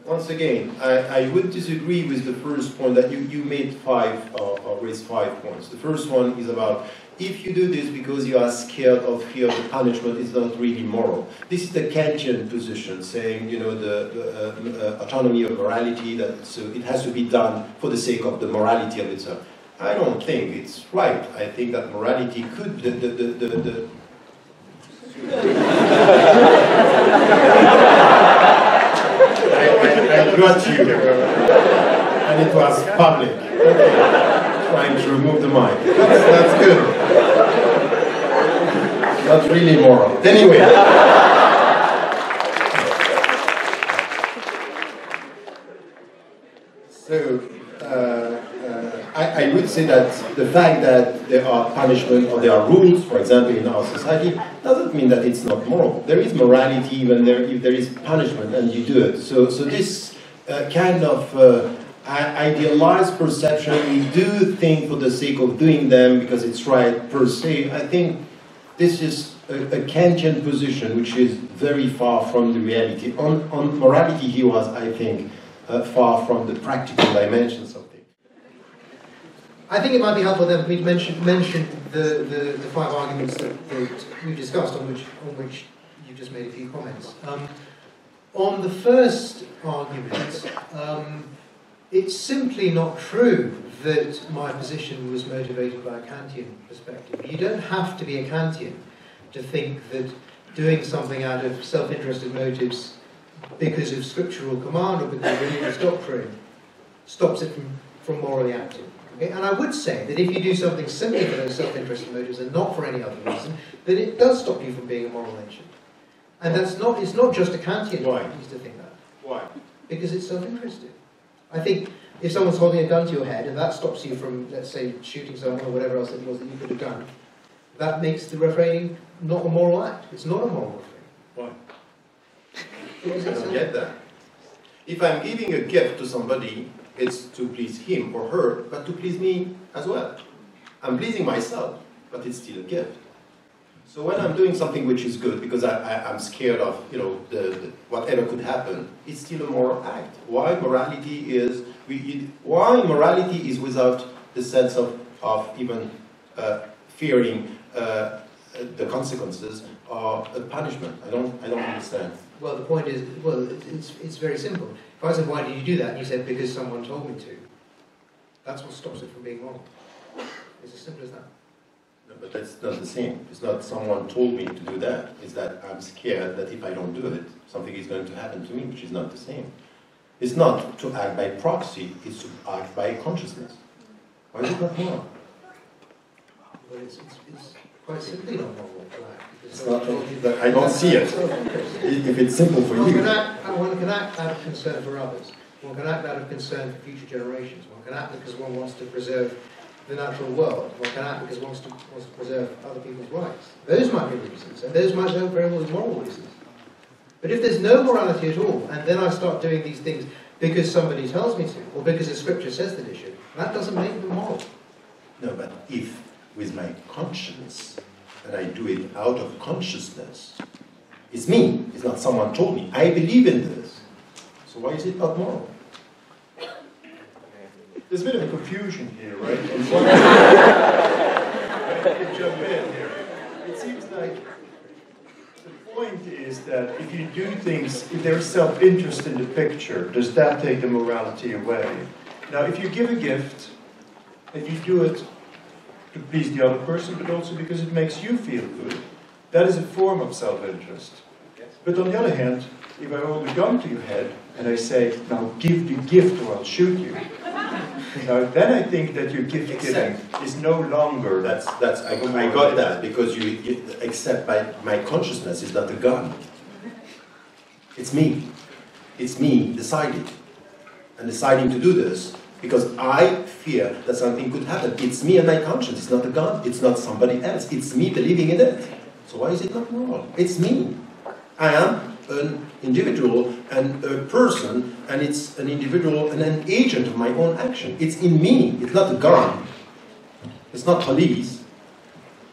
once again, I would disagree with the first point that you made raised 5 points. The first one is about if you do this because you are scared of fear of the punishment, it's not really moral. This is the Kantian position, saying, you know, the autonomy of morality, that so it has to be done for the sake of the morality of itself. I don't think it's right. I think that morality could I got you, and it was public. Okay. Trying to remove the mic. That's good. Not really moral. Anyway. So, I would say that the fact that there are punishment or there are rules, for example, in our society, doesn't mean that it's not moral. There is morality even if there is punishment and you do it. So this kind of idealized perception, we do think for the sake of doing them because it's right per se. I think this is a Kantian position which is very far from the reality. On morality, he was, I think, far from the practical dimensions of things. I think it might be helpful then for me to mention the 5 arguments that we've discussed, on which you've just made a few comments. On the first argument, it's simply not true that my position was motivated by a Kantian perspective. You don't have to be a Kantian to think that doing something out of self-interested motives because of scriptural command or because of religious doctrine stops it from morally acting. Okay? And I would say that if you do something simply for those self-interested motives and not for any other reason, then it does stop you from being a moral agent. And it's not just a Kantian who needs to think that. Why? Because it's self-interested. I think if someone's holding a gun to your head and that stops you from, let's say, shooting someone or whatever else it was that you could have done, that makes the refraining not a moral act. It's not a moral refrain. Why? I don't get that. If I'm giving a gift to somebody, it's to please him or her, but to please me as well. I'm pleasing myself, but it's still a gift. So when I'm doing something which is good, because I'm scared of, you know, whatever could happen, it's still a moral act. Why morality is without the sense of even fearing the consequences or a punishment? I don't understand. Well, the point is, it's very simple. If I said, why did you do that? And you said, because someone told me to. That's what stops it from being moral. It's as simple as that. No, but that's not the same. It's not someone told me to do that. It's that I'm scared that if I don't do it, something is going to happen to me, which is not the same. It's not to act by proxy, it's to act by consciousness. Why is it not moral? Well, it's quite simply not moral to act. It's not, I don't see it. If it's simple for you. One can act out of concern for others. One can act out of concern for future generations. One can act because one wants to preserve the natural world. One can act because one wants to preserve other people's rights. Those might be reasons, and those might very well be moral reasons. But if there's no morality at all, and then I start doing these things because somebody tells me to, or because the scripture says that it should, that doesn't make them moral. No, but if with my conscience, and I do it out of consciousness, it's me, it's not someone told me. I believe in this. So why is it not moral? There's a bit of a confusion here, right? I can jump in here. It seems like the point is that if you do things, if there's self-interest in the picture, does that take the morality away? Now, if you give a gift, and you do it to please the other person, but also because it makes you feel good, that is a form of self-interest. But on the other hand, if I hold a gun to your head and I say, now give the gift or I'll shoot you, now then I think that your gift giving is no longer... I got that, because you accept my consciousness is not a gun. It's me. It's me deciding. And deciding to do this because I fear that something could happen. It's me and my conscience. It's not a gun. It's not somebody else. It's me believing in it. So why is it not moral? It's me. I am an individual and a person, and it's an individual and an agent of my own action. It's in me. It's not a gun. It's not police.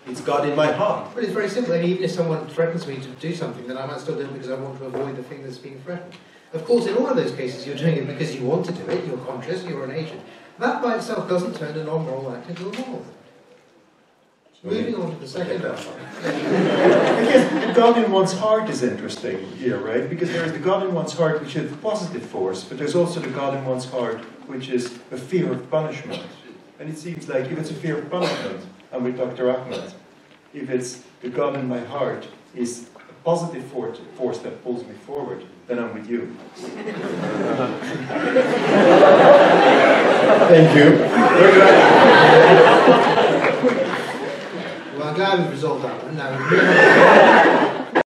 It's God in my heart. But it's very simple. And even if someone threatens me to do something, then I might still do it because I want to avoid the thing that's being threatened. Of course, in all of those cases, you're doing it because you want to do it, you're conscious, you're an agent. That by itself doesn't turn a non-moral act into a moral thing. Moving on to the second I guess the God in one's heart is interesting here, right? Because there is the God in one's heart which is the positive force, but there's also the God in one's heart which is a fear of punishment. And it seems like if it's a fear of punishment, I'm with Dr. Ahmed. If it's the God in my heart is a positive force that pulls me forward, then I'm with you. Thank you. Well, I'm glad we've resolved that one. Now,